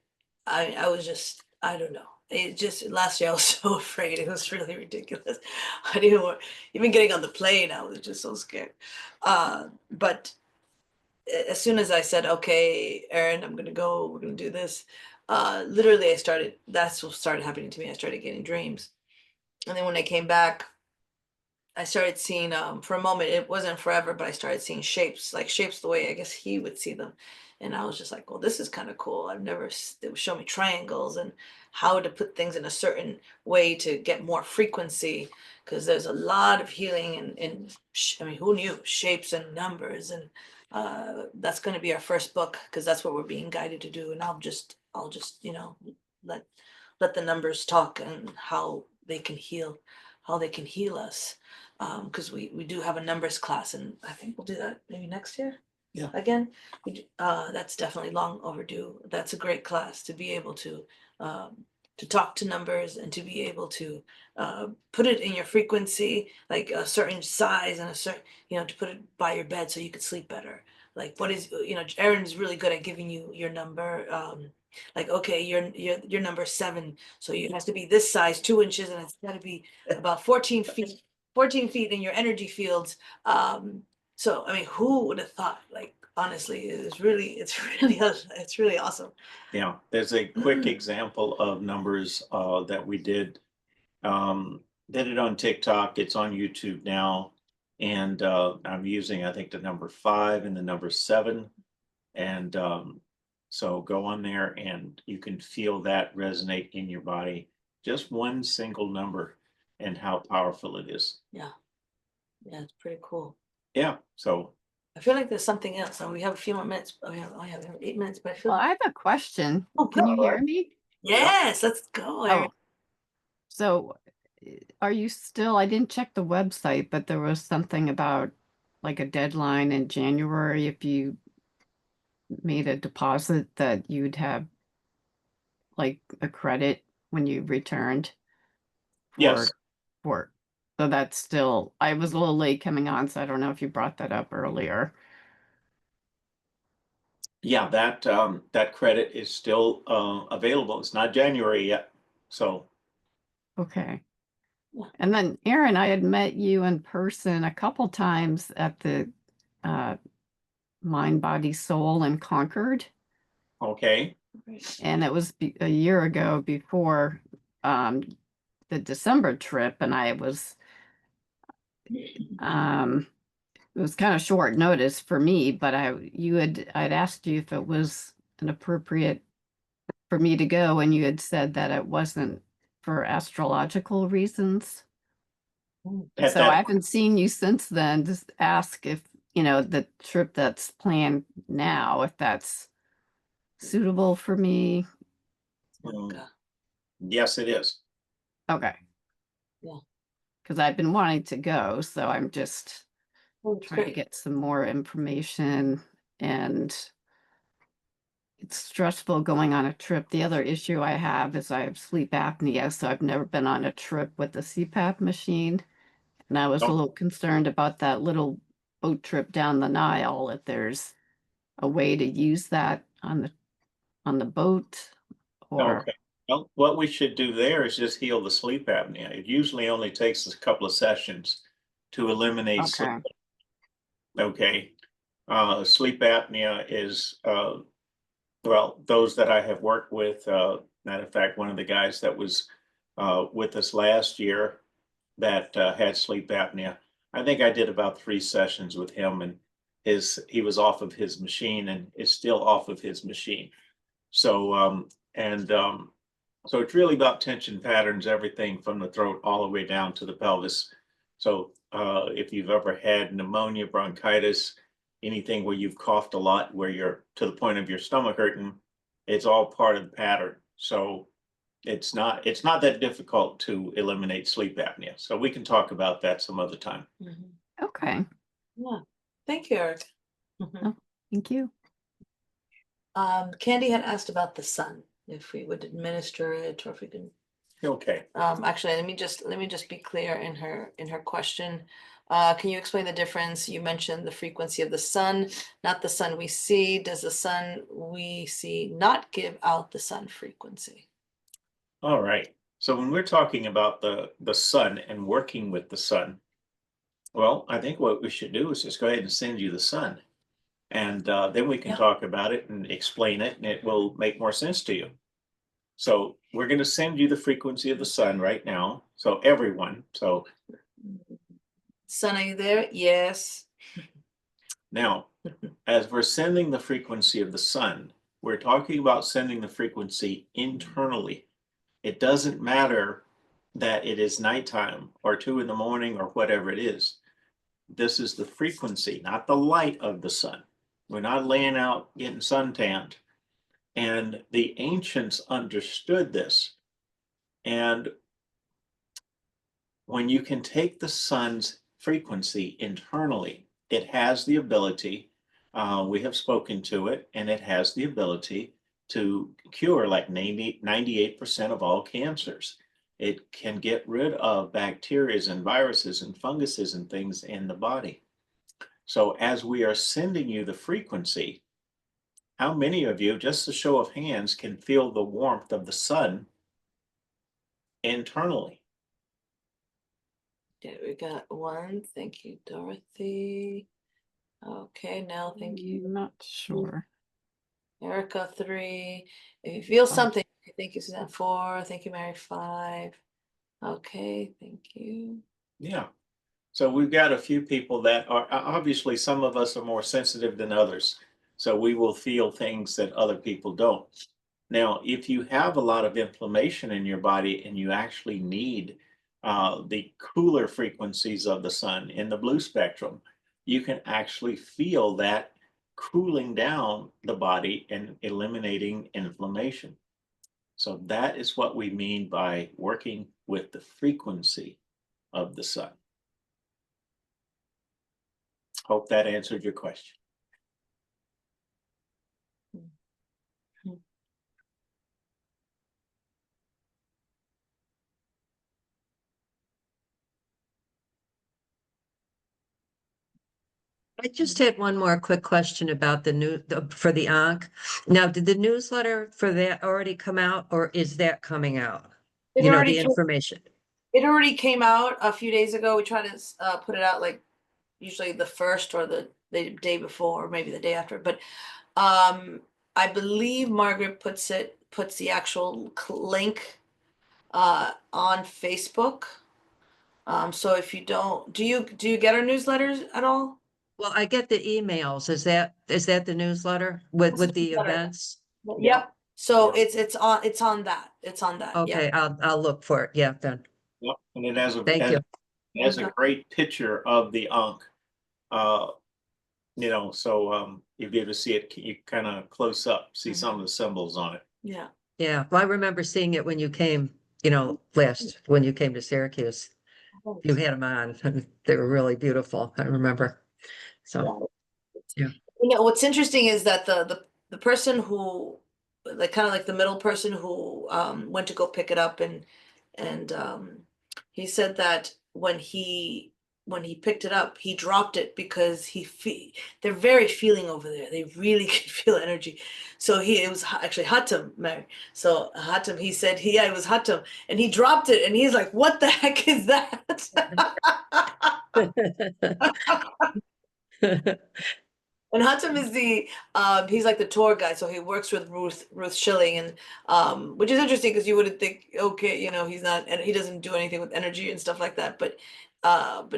I was just, I don't know. It just last year I was so afraid. It was really ridiculous. I didn't want even getting on the plane. I was just so scared. But as soon as I said, "Okay, Erin, I'm gonna go. We're gonna do this," literally, I started. That's what started happening to me. I started getting dreams, and then when I came back, I started seeing for a moment, it wasn't forever, but I started seeing shapes, like shapes the way I guess he would see them. And I was just like, well, this is kind of cool. They would show me triangles and how to put things in a certain way to get more frequency. Because there's a lot of healing I mean, who knew shapes and numbers? And that's going to be our first book because that's what we're being guided to do. And I'll just, let the numbers talk and how they can heal us because we do have a numbers class, and I think we'll do that maybe next year. Yeah. Again, that's definitely long overdue. That's a great class to be able to talk to numbers and to be able to put it in your frequency, like a certain size and a certain, to put it by your bed so you could sleep better. Like what is, Erin's really good at giving you your number. Like, okay, you're number 7, so it has to be this size, 2 inches, and it's got to be about 14 feet in your energy fields. So I mean, who would have thought? Like, honestly, it's really awesome. Yeah, there's a quick example of numbers that we did. Did it on TikTok. It's on YouTube now, and I'm using, I think, the number 5 and the number 7, and so go on there and you can feel that resonate in your body. Just one single number and how powerful it is. Yeah, it's pretty cool. Yeah, so I feel like there's something else, and we have a few more minutes. Oh yeah, we have 8 minutes, but I feel Well, I have a question. Oh, Can you go. hear me? Yes, let's go, Erin. Oh, so are you still, I didn't check the website, but there was something about like a deadline in January if you made a deposit that you'd have like a credit when you returned yes, for so that's still, I was a little late coming on, so I don't know if you brought that up earlier. yeah, that credit is still available. It's not January yet, so Okay. Yeah. And then Erin, I had met you in person a couple times at the Mind, Body, Soul in Concord. okay. And it was a year ago before the December trip, and I was it was kind of short notice for me, but I'd asked you if it was an appropriate for me to go, and you had said that it wasn't for astrological reasons. At So that- I haven't seen you since then. Just ask if, the trip that's planned now, if that's suitable for me. Yes, it is. Okay. Yeah. Because I've been wanting to go, so I'm just Oh, it's trying to great. get some more information, and it's stressful going on a trip. The other issue I have is I have sleep apnea, so I've never been on a trip with a CPAP machine. And I was a Oh. little concerned about that little boat trip down the Nile, if there's a way to use that on the boat or Okay. Well, what we should do there is just heal the sleep apnea. It usually only takes us a couple of sessions to eliminate sleep. okay. Okay. Sleep apnea is, well, those that I have worked with, matter of fact, one of the guys that was with us last year that had sleep apnea, I think I did about 3 sessions with him, and he was off of his machine and is still off of his machine. So, so it's really about tension patterns, everything from the throat all the way down to the pelvis. So if you've ever had pneumonia, bronchitis, anything where you've coughed a lot, where you're to the point of your stomach hurting, it's all part of the pattern. So it's not that difficult to eliminate sleep apnea. So we can talk about that some other time. Mhm. Okay. Yeah. Thank you, Eric. Thank you. Candy had asked about the sun, if we would administer it or if we can. Okay, Actually, let me just be clear in her question. Can you explain the difference? You mentioned the frequency of the sun, not the sun we see. Does the sun we see not give out the sun frequency? all right. So when we're talking about the sun and working with the sun, well, I think what we should do is just go ahead and send you the sun. And then we can Yeah. talk about it and explain it, and it will make more sense to you. So we're going to send you the frequency of the sun right now. So everyone. So Sun, are you there? Yes. now, as we're sending the frequency of the sun, we're talking about sending the frequency internally. It doesn't matter that it is nighttime or 2 in the morning or whatever it is. This is the frequency, not the light of the sun. We're not laying out getting suntanned. And the ancients understood this. And when you can take the sun's frequency internally, it has the ability, we have spoken to it, and it has the ability to cure like 98% of all cancers. It can get rid of bacteria and viruses and funguses and things in the body. So as we are sending you the frequency, how many of you, just a show of hands, can feel the warmth of the sun internally? Yeah, we got one. Thank you, Dorothy. Okay, now thank you, I'm not sure. Erica, 3. If you feel Oh. something, thank you, Suzanne, 4. Thank you, Mary, 5. Okay, thank you. Yeah. So we've got a few people that are, obviously some of us are more sensitive than others. So we will feel things that other people don't. Now, if you have a lot of inflammation in your body and you actually need the cooler frequencies of the sun in the blue spectrum, you can actually feel that cooling down the body and eliminating inflammation. So that is what we mean by working with the frequency of the sun. Hope that answered your question. I just had one more quick question about for the Ankh. Now, did the newsletter for that already come out, or is that coming out? It You know, already the came- information. It already came out a few days ago. We try to put it out like usually the first or the day before, or maybe the day after. But I believe Margaret puts the actual link on Facebook. So if you don't, do you get our newsletters at all? Well, I get the emails. Is that the newsletter with That's the the newsletter. events? Yep. So Yeah. it's on that. It's on that. Okay, I'll look for it. Yeah, then. Yep. And it has Thank you. it has a great picture of the Ankh. You know, so you'll be able to see it, you kind of close up, see some of the symbols on it. Yeah. Yeah, well, I remember seeing it when you came, when you came to Syracuse. You had them on. They were really beautiful. I remember. So, yeah. You know, what's interesting is that the person who, like, kind of like the middle person who went to go pick it up, and he said that when he picked it up, he dropped it because they're very feeling over there. They really can feel energy. So it was actually Hatem, Mary. So Hatem, he said, it was Hatem, and he dropped it, and he's like, "What the heck is that?" And Hatem is he's like the tour guide, so he works with Ruth Schilling, and which is interesting because you wouldn't think, okay, you know, he's not, and he doesn't do anything with energy and stuff like that, but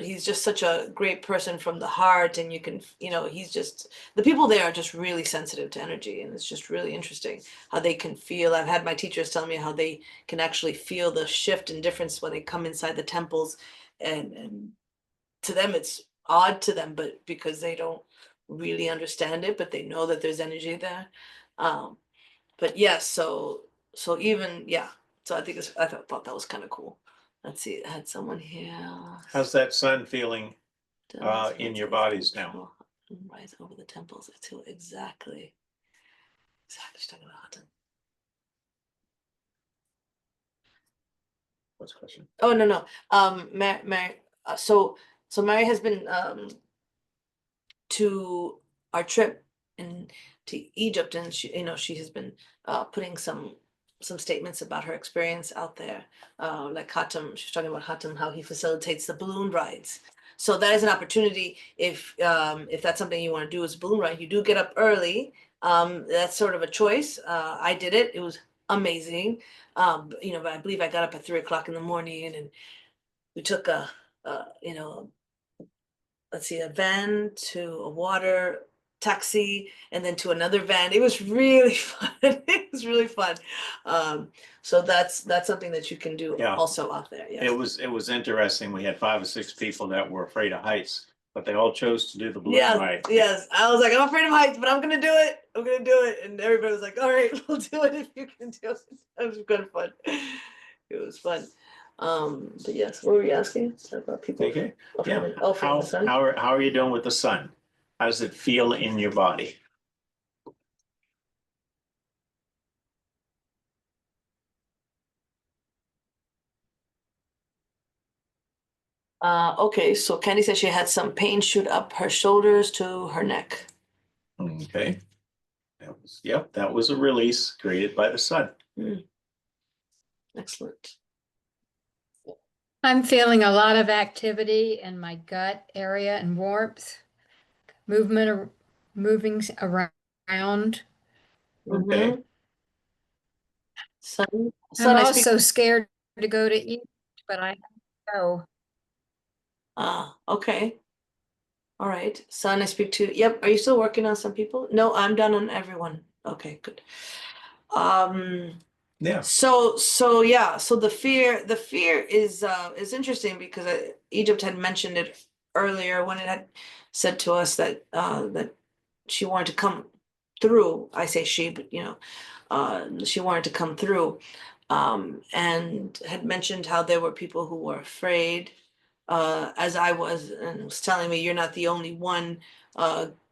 he's just such a great person from the heart, and you can, you know, he's just, the people there are just really sensitive to energy, and it's just really interesting how they can feel. I've had my teachers tell me how they can actually feel the shift and difference when they come inside the temples, and to them it's odd to them, but because they don't really understand it, but they know that there's energy there. But yes, so even, yeah, so I think I thought that was kind of cool. Let's see, I had someone here. How's that sun feeling in your bodies now? Rise over the temples. It's who exactly. Exactly. She's talking about Hutton. What's the question? Oh, no, no. Mary, so Mary has been to our trip in to Egypt, and she, she has been putting some statements about her experience out there. Like Hatem, she's talking about Hatem, how he facilitates the balloon rides. So that is an opportunity if that's something you want to do as a balloon ride. You do get up early. That's sort of a choice. I did it. It was amazing. But I believe I got up at 3 o'clock in the morning, and we took let's see, a van to a water taxi and then to another van. It was really fun. It was really fun. So that's something that you can do Yeah. also out there. Yes. It was interesting. We had 5 or 6 people that were afraid of heights, but they all chose to do the balloon Yes, ride. yes. I was like, I'm afraid of heights, but I'm gonna do it. I'm gonna do it. And everybody was like, all right, we'll do it if you can do it. It was kind of fun. It was fun. But yes, what were you asking about people? Okay, afraid yeah. of- afraid of the sun? How are you doing with the sun? How does it feel in your body? Okay, so Candy said she had some pain shoot up her shoulders to her neck. Okay. That was a release created by the sun. Excellent. I'm feeling a lot of activity in my gut area and warmth, moving around. Okay. Mhm. Sun, I'm sun, I speak. also scared to go to Egypt, but I have to go. Okay. All right. Sun, I speak to. Yep. Are you still working on some people? No, I'm done on everyone. Okay, good. Yeah. So yeah, so the fear is interesting because Egypt had mentioned it earlier when it had said to us that that she wanted to come through. I say she, but she wanted to come through, and had mentioned how there were people who were afraid, as I was, and was telling me you're not the only one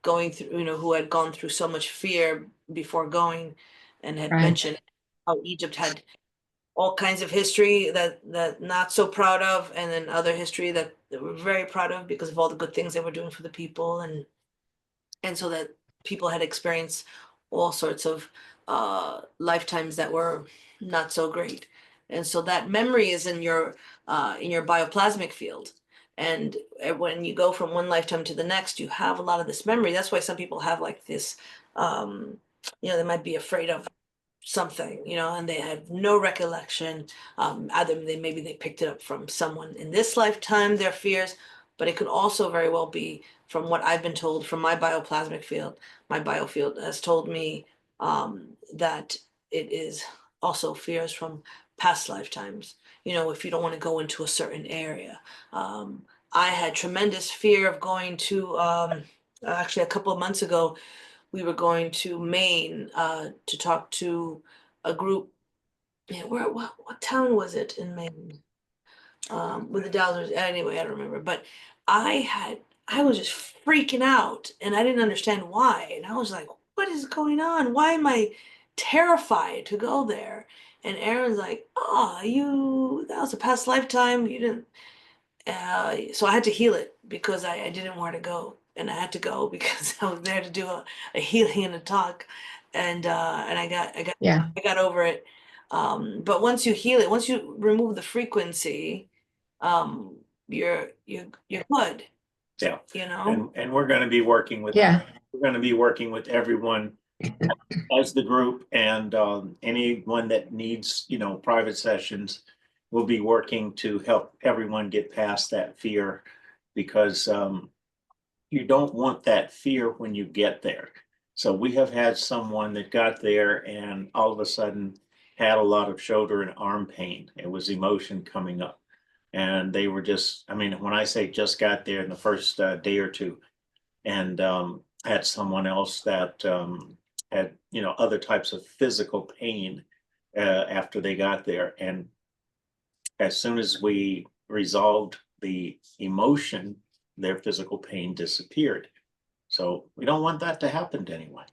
going through, who had gone through so much fear before going, and had Right. mentioned how Egypt had all kinds of history that not so proud of, and then other history that they were very proud of because of all the good things they were doing for the people, and so that people had experienced all sorts of lifetimes that were not so great. And so that memory is in your bioplasmic field. And when you go from one lifetime to the next, you have a lot of this memory. That's why some people have like this, they might be afraid of something, and they have no recollection. Either maybe they picked it up from someone in this lifetime, their fears, but it could also very well be from what I've been told from my bioplasmic field. My biofield has told me that it is also fears from past lifetimes. If you don't want to go into a certain area. I had tremendous fear of going to, actually a couple of months ago, we were going to Maine to talk to a group. Yeah, what town was it in Maine? With the Dowsers. Anyway, I don't remember. But I was just freaking out, and I didn't understand why. And I was like, "What is going on? Why am I terrified to go there?" And Aaron's like, "Oh, that was a past lifetime. You didn't." So I had to heal it because I didn't want to go, and I had to go because I was there to do a healing and a talk, and I Yeah. got over it. But once you heal it, once you remove the frequency, you're good. Yeah. You know. And we're going to be working with. Yeah. We're going to be working with everyone as the group, and anyone that needs, private sessions. We'll be working to help everyone get past that fear, because you don't want that fear when you get there. So we have had someone that got there and all of a sudden had a lot of shoulder and arm pain. It was emotion coming up. And they were just, when I say just got there in the first day or two, and had someone else that had, other types of physical pain after they got there. And as soon as we resolved the emotion, their physical pain disappeared. So we don't want that to happen to anyone.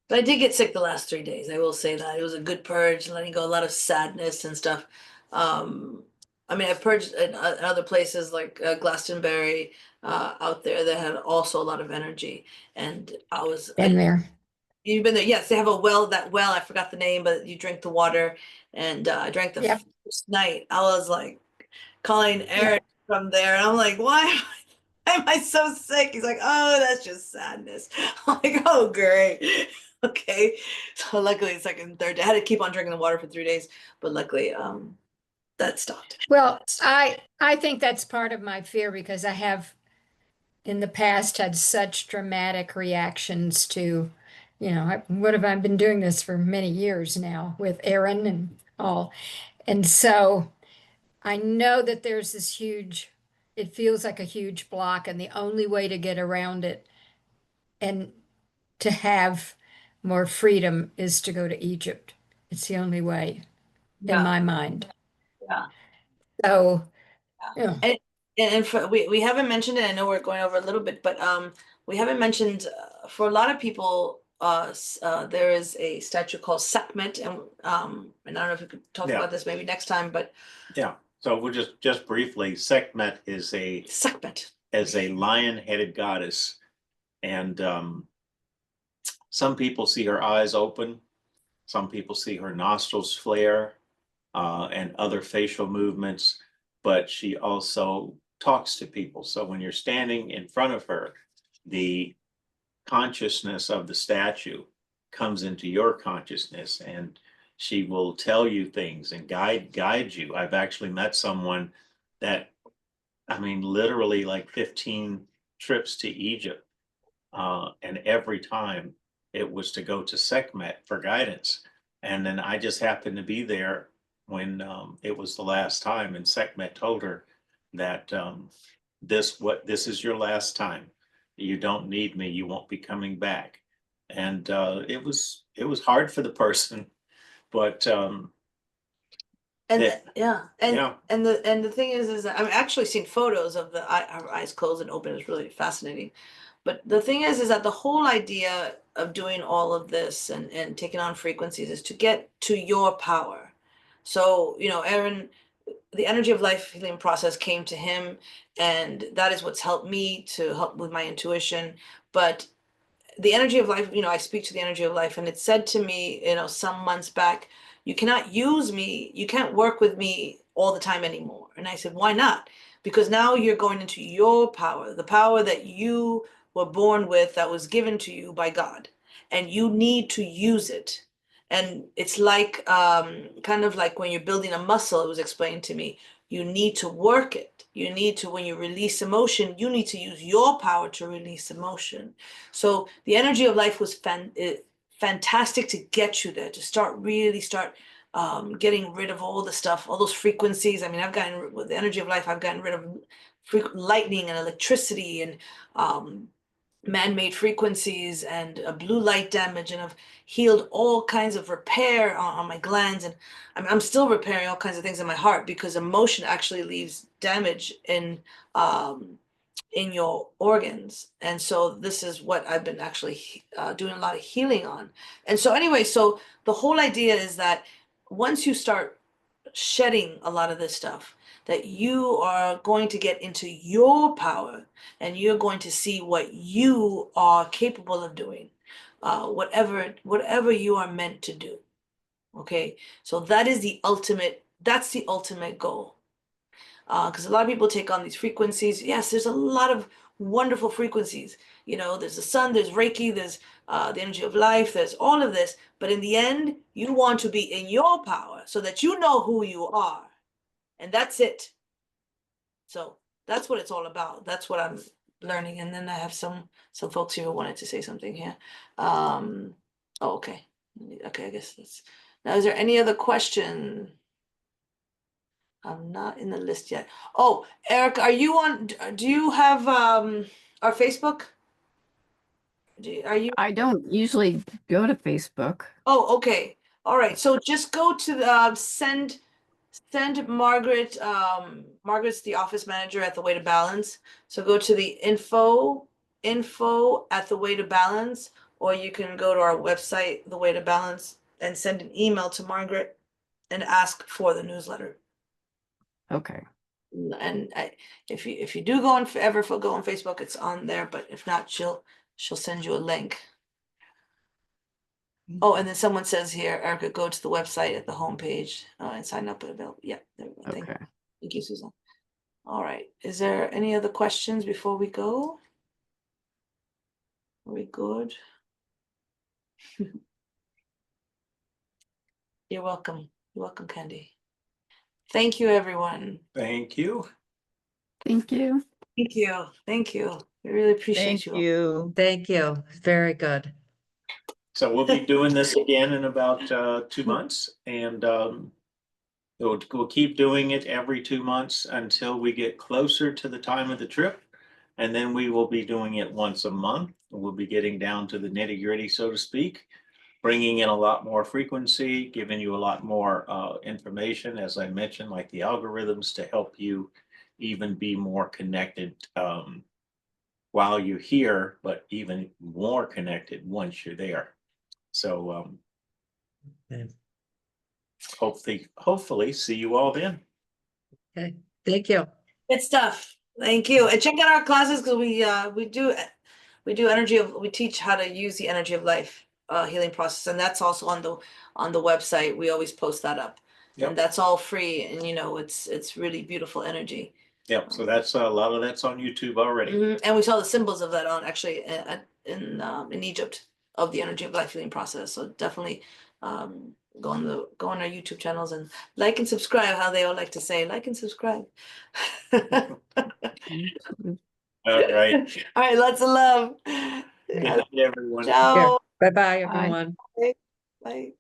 But I did get sick the last 3 days. I will say that it was a good purge, letting go a lot of sadness and stuff. I mean, I purged in other places like Glastonbury out there that had also a lot of energy, and Been there. You've been there, yes. They have a well. That well, I forgot the name, but you drink the water, and I drank the Yep. first night. I was like calling Eric from there, and I'm like, why am I so sick? He's like, oh, that's just sadness. I'm like, oh, great. Okay. So luckily, second and third day, I had to keep on drinking the water for 3 days, but luckily, that stopped. Well, I think that's part of my fear because I have in the past had such dramatic reactions to, what have I been doing this for many years now with Aaron and all. And so I know that there's this huge, it feels like a huge block, and the only way to get around it and to have more freedom is to go to Egypt. It's the only way in Yeah. my mind. Yeah. So, And we haven't mentioned it. I know we're going over a little bit, but we haven't mentioned for a lot of people there is a statue called Sekhmet, and I don't know if we could talk Yeah. about this maybe next time, but Yeah. So we'll just briefly, Sekhmet is Sekhmet. a lion-headed goddess, and some people see her eyes open, some people see her nostrils flare, and other facial movements, but she also talks to people. So when you're standing in front of her, the consciousness of the statue comes into your consciousness, and she will tell you things and guide you. I've actually met someone that, I mean, literally like 15 trips to Egypt, and every time it was to go to Sekhmet for guidance. And then I just happened to be there when it was the last time, and Sekhmet told her that this is your last time. You don't need me. You won't be coming back. And it was hard for the person, but And Yeah. yeah, and the thing is that I've actually seen photos of her eyes closed and open. It's really fascinating. But the thing is that the whole idea of doing all of this and taking on frequencies is to get to your power. So, Aaron, the energy of life healing process came to him, and that is what's helped me to help with my intuition. But the energy of life, I speak to the energy of life, and it said to me, some months back, you cannot use me, you can't work with me all the time anymore. And I said, why not? Because now you're going into your power, the power that you were born with, that was given to you by God, and you need to use it. And it's like kind of like when you're building a muscle, it was explained to me, you need to work it. You need to, when you release emotion, you need to use your power to release emotion. So the energy of life was fantastic to get you there, to start getting rid of all the stuff, all those frequencies. I mean, with the energy of life, I've gotten rid of lightning and electricity and man-made frequencies and blue light damage, and I've healed all kinds of repair on my glands, and I'm still repairing all kinds of things in my heart, because emotion actually leaves damage in your organs. And so this is what I've been actually doing a lot of healing on. And so anyway, so the whole idea is that once you start shedding a lot of this stuff, that you are going to get into your power, and you're going to see what you are capable of doing, whatever you are meant to do. Okay, so that's the ultimate goal. Because a lot of people take on these frequencies. Yes, there's a lot of wonderful frequencies. There's the sun, there's Reiki, there's the energy of life, there's all of this. But in the end, you want to be in your power so that you know who you are. And that's it. So that's what it's all about. That's what I'm learning. And then I have some folks here who wanted to say something here. Oh, okay. Okay, I guess that's. Now, is there any other question? I'm not in the list yet. Oh, Eric, are you on? Do you have our Facebook? Are you? I don't usually go to Facebook. Oh, okay. All right. So just go to the send Margaret. Margaret's the office manager at The Way to Balance. So go to the info info@thewaytobalance, or you can go to our website, The Way to Balance, and send an email to Margaret and ask for the newsletter. Okay. And if you do go on go on Facebook, it's on there, but if not, she'll send you a link. Oh, and then someone says here, Erica, go to the website at the homepage and sign up. Yeah, there we go. Okay. Thank you, Susan. All right. Is there any other questions before we go? Are we good? You're welcome. You're welcome, Candy. Thank you, everyone. Thank you. Thank you. Thank you. Thank you. I really appreciate Thank you. you. Thank you. Very good. So we'll be doing this again in about 2 months, and we'll keep doing it every 2 months until we get closer to the time of the trip. And then we will be doing it once a month. We'll be getting down to the nitty-gritty, so to speak, bringing in a lot more frequency, giving you a lot more information, as I mentioned, like the algorithms, to help you even be more connected while you're here, but even more connected once you're there. So Okay. hopefully see you all then. Okay, thank you. Good stuff. Thank you. And check out our classes, because we do we teach how to use the energy of life healing process, and that's also on the website. We always post that up. Yep. And that's all free, and it's really beautiful energy. Yep. So that's a lot of that's on YouTube already. And we saw the symbols of that on actually in Egypt, of the energy of life healing process. So definitely go on our YouTube channels and like and subscribe, how they all like to say, like and subscribe. All right. All right, lots of love. Good night, everyone. Ciao. Bye-bye, everyone. Bye.